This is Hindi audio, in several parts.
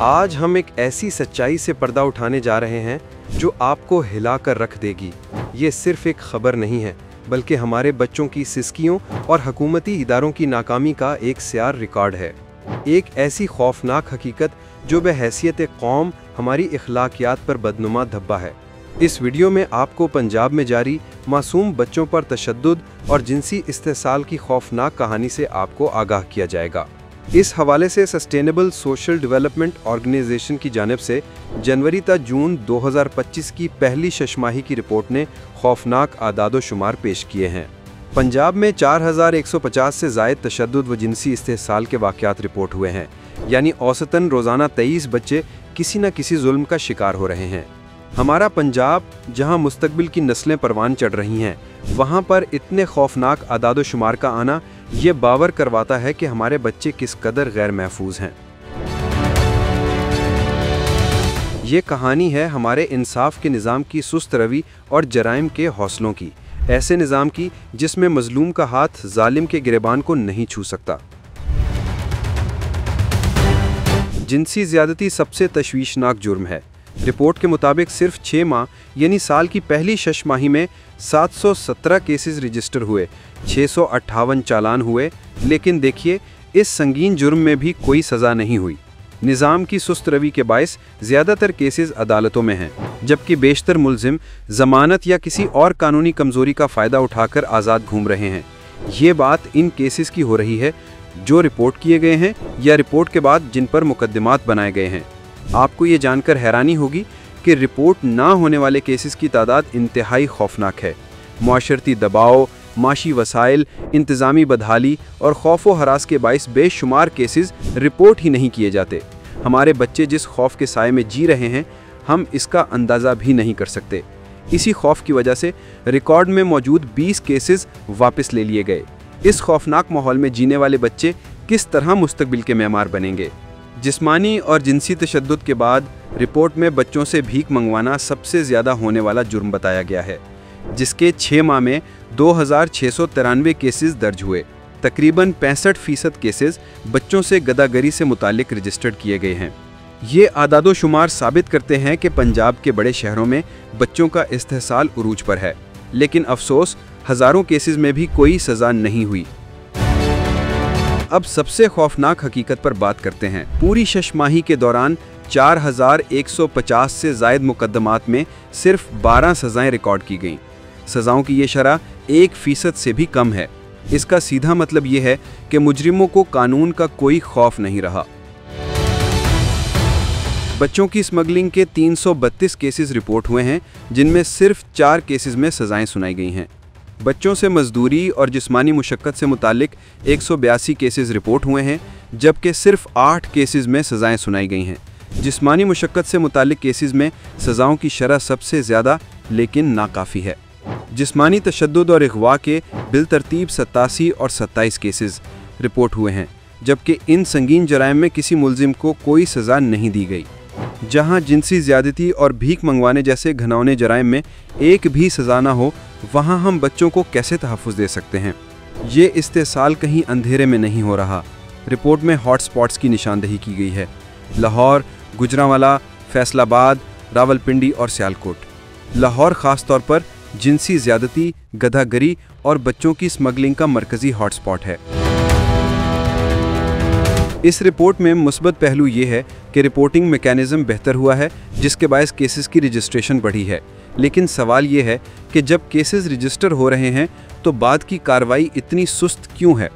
आज हम एक ऐसी सच्चाई से पर्दा उठाने जा रहे हैं जो आपको हिलाकर रख देगी। ये सिर्फ एक खबर नहीं है, बल्कि हमारे बच्चों की सिसकियों और हुकूमती इदारों की नाकामी का एक स्यार रिकॉर्ड है। एक ऐसी खौफनाक हकीकत जो बहैसियत कौम हमारी इखलाकियात पर बदनुमा धब्बा है। इस वीडियो में आपको पंजाब में जारी मासूम बच्चों पर तशद्दुद और जिनसी इस्तेसाल की खौफनाक कहानी से आपको आगाह किया जाएगा। इस हवाले से सस्टेनेबल सोशल डेवलपमेंट ऑर्गेनाइजेशन की जानिब से जनवरी ता जून 2025 की पहली शशमाही की रिपोर्ट ने खौफनाक आदादो-शुमार पेश किए हैं। पंजाब में 4150 से ज़ायद तशद्दुद व जिनसी इस्तेसाल के वाक़यात रिपोर्ट हुए हैं, यानी औसतन रोज़ाना 23 बच्चे किसी न किसी जुल्म का शिकार हो रहे हैं। हमारा पंजाब, जहां मुस्तकबिल की नस्लें परवान चढ़ रही हैं, वहां पर इतने खौफनाक आदादो-शुमार का आना ये बावर करवाता है कि हमारे बच्चे किस कदर गैर महफूज हैं। ये कहानी है हमारे इंसाफ के निज़ाम की सुस्त रवि और जराइम के हौसलों की, ऐसे निज़ाम की जिसमें मजलूम का हाथ जालिम के गिरेबान को नहीं छू सकता। जिनसी ज़्यादती सबसे तशवीशनाक जुर्म है। रिपोर्ट के मुताबिक सिर्फ 6 माह यानी साल की पहली शशमाही में 717 केसेस रजिस्टर हुए, 658 चालान हुए। लेकिन देखिए, इस संगीन जुर्म में भी कोई सज़ा नहीं हुई। निज़ाम की सुस्त रवि के बायस ज़्यादातर केसेस अदालतों में हैं, जबकि बेशतर मुलजिम ज़मानत या किसी और कानूनी कमज़ोरी का फ़ायदा उठाकर आज़ाद घूम रहे हैं। ये बात इन केसेस की हो रही है जो रिपोर्ट किए गए हैं या रिपोर्ट के बाद जिन पर मुकदमात बनाए गए हैं। आपको ये जानकर हैरानी होगी कि रिपोर्ट ना होने वाले केसेस की तादाद इंतहाई खौफनाक है। मुआशरती दबाव, माशी वसाइल, इंतज़ामी बदहाली और खौफ व हरास के बाइस बेशुमार केसेस रिपोर्ट ही नहीं किए जाते। हमारे बच्चे जिस खौफ के साए में जी रहे हैं, हम इसका अंदाज़ा भी नहीं कर सकते। इसी खौफ की वजह से रिकॉर्ड में मौजूद 20 केसेस वापस ले लिए गए। इस खौफनाक माहौल में जीने वाले बच्चे किस तरह मुस्तकबिल के मेहमान बनेंगे? जिस्मानी और जिनसी तशद्दुद के बाद रिपोर्ट में बच्चों से भीख मंगवाना सबसे ज़्यादा होने वाला जुर्म बताया गया है, जिसके 6 माह में 2693 केसेस दर्ज हुए। तकरीबन 65% केसेस बच्चों से गदागरी से मुतालिक रजिस्टर्ड किए गए हैं। ये आदादो-शुमार साबित करते हैं कि पंजाब के बड़े शहरों में बच्चों का इस्तेहसाल उरूज पर है, लेकिन अफसोस हज़ारों केसेस में भी कोई सज़ा नहीं हुई। अब सबसे खौफनाक हकीकत पर बात करते हैं। पूरी शशमाही के दौरान 4150 से ज़ायद मुकदमात में सिर्फ 12 सज़ाएं रिकॉर्ड की गईं। सज़ाओं की ये शरह 1% से भी कम है। इसका सीधा मतलब ये है कि मुजरिमों को कानून का कोई खौफ नहीं रहा। बच्चों की स्मगलिंग के 332 केसेस रिपोर्ट हुए हैं, जिनमें सिर्फ 4 केसेस में सज़ाएं सुनाई गई हैं। बच्चों से मजदूरी और जिस्मानी मुशक्क़त से मुतालिक 182 केसेस रिपोर्ट हुए हैं, जबकि सिर्फ 8 केसेस में सज़ाएं सुनाई गई हैं। जिस्मानी मुशक्क़त से मुतालिक केसेस में सज़ाओं की शरह सबसे ज़्यादा लेकिन नाकाफ़ी है। जिस्मानी तशद्दुद और अगवा के बिलतरतीब 87 और 27 केसेस रिपोर्ट हुए हैं, जबकि इन संगीन जराइम में किसी मुलजिम को कोई सज़ा नहीं दी गई। जहां जिनसी ज़्यादती और भीख मंगवाने जैसे घिनौने जराइम में एक भी सज़ा ना हो, वहां हम बच्चों को कैसे तहफ़्फ़ुज़ दे सकते हैं? ये इस्तेसाल कहीं अंधेरे में नहीं हो रहा। रिपोर्ट में हॉट स्पॉट्स की निशानदही की गई है: लाहौर, गुजरांवाला, फैसलाबाद, रावलपिंडी और सियालकोट। लाहौर ख़ास तौर पर जिनसी ज़्यादती, गधागरी और बच्चों की स्मगलिंग का मरकज़ी हॉट स्पॉट है। इस रिपोर्ट में मुस्बत पहलू ये है कि रिपोर्टिंग मैकेनिज़्म बेहतर हुआ है, जिसके बायस केसेस की रजिस्ट्रेशन बढ़ी है। लेकिन सवाल ये है कि जब केसेस रजिस्टर हो रहे हैं तो बाद की कार्रवाई इतनी सुस्त क्यों है?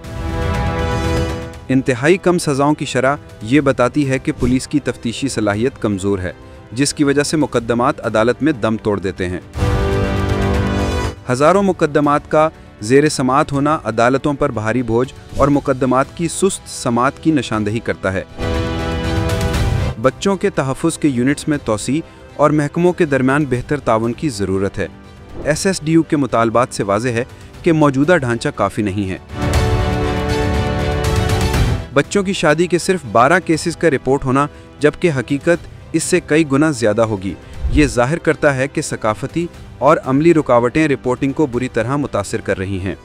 इंतहाई कम सज़ाओं की शरह ये बताती है कि पुलिस की तफ्तीशी सलाहियत कमज़ोर है, जिसकी वजह से मुकदमात अदालत में दम तोड़ देते हैं। हज़ारों मुकदमात का ज़ेर समात होना अदालतों पर भारी बोझ और मुकदमात की सुस्त समात की निशानदही करता है। बच्चों के तहफ़्फ़ुज़ के यूनिट्स में तोसी और महकमों के दरमियान बेहतर ताउन की ज़रूरत है। SSDU के मुतालबात से वाज़ेह है कि मौजूदा ढांचा काफ़ी नहीं है। बच्चों की शादी के सिर्फ 12 केसेस का रिपोर्ट होना, जबकि हकीकत इससे कई गुना ज़्यादा होगी, ये जाहिर करता है कि सकाफती और अमली रुकावटें रिपोर्टिंग को बुरी तरह मुतासिर कर रही हैं।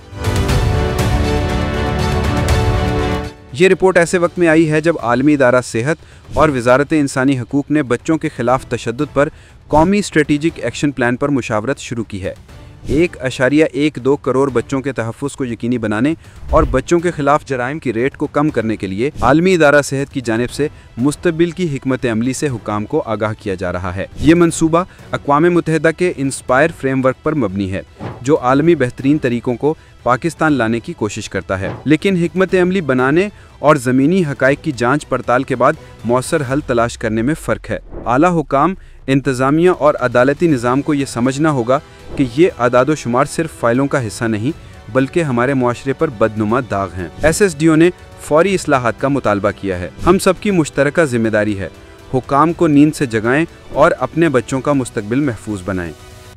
ये रिपोर्ट ऐसे वक्त में आई है जब आलमी इदारा सेहत और वजारत इंसानी हकूक़ ने बच्चों के खिलाफ तशद्दुद पर कौमी स्ट्रेटेजिक एक्शन प्लान पर मुशावरत शुरू की है। 1.12 करोड़ बच्चों के तहफ़्फ़ुज़ को यकीनी बनाने और बच्चों के खिलाफ जराइम की रेट को कम करने के लिए आलमी इदारा सेहत की जानिब से मुस्तबिल की हिकमत अमली से हुकाम को आगाह किया जा रहा है। ये मनसूबा अक़वाम मुत्तहिदा के इंस्पायर फ्रेमवर्क पर मबनी है, जो आलमी बेहतरीन तरीकों को पाकिस्तान लाने की कोशिश करता है, लेकिन हिकमत अमली बनाने और ज़मीनी हक़ाइक़ की जांच पड़ताल के बाद मौसर हल तलाश करने में फ़र्क है। आला हुकाम, इंतज़ामिया और अदालती निज़ाम को ये समझना होगा कि ये आदाद शुमार सिर्फ फ़ाइलों का हिस्सा नहीं बल्कि हमारे मुआशरे पर बदनुमा दाग हैं। SSDO ने फ़ौरी इस्लाहात का मुतालबा किया है। हम सबकी मुश्तरका ज़िम्मेदारी है, हुकाम को नींद से जगाएं और अपने बच्चों का मुस्तकबिल महफूज बनाएं।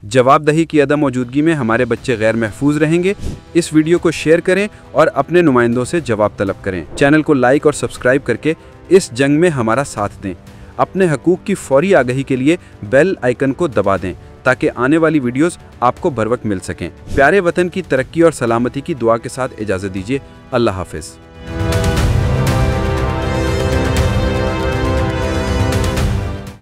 जवाबदही की अदम मौजूदगी में हमारे बच्चे गैर महफूज रहेंगे। इस वीडियो को शेयर करें और अपने नुमाइंदों से जवाब तलब करें। चैनल को लाइक और सब्सक्राइब करके इस जंग में हमारा साथ दें। अपने हकूक़ की फ़ौरी आगाही के लिए बेल आइकन को दबा दें ताकि आने वाली वीडियोस आपको बर वक्त मिल सकें। प्यारे वतन की तरक्की और सलामती की दुआ के साथ इजाज़त दीजिए। अल्लाह हाफ़िज़।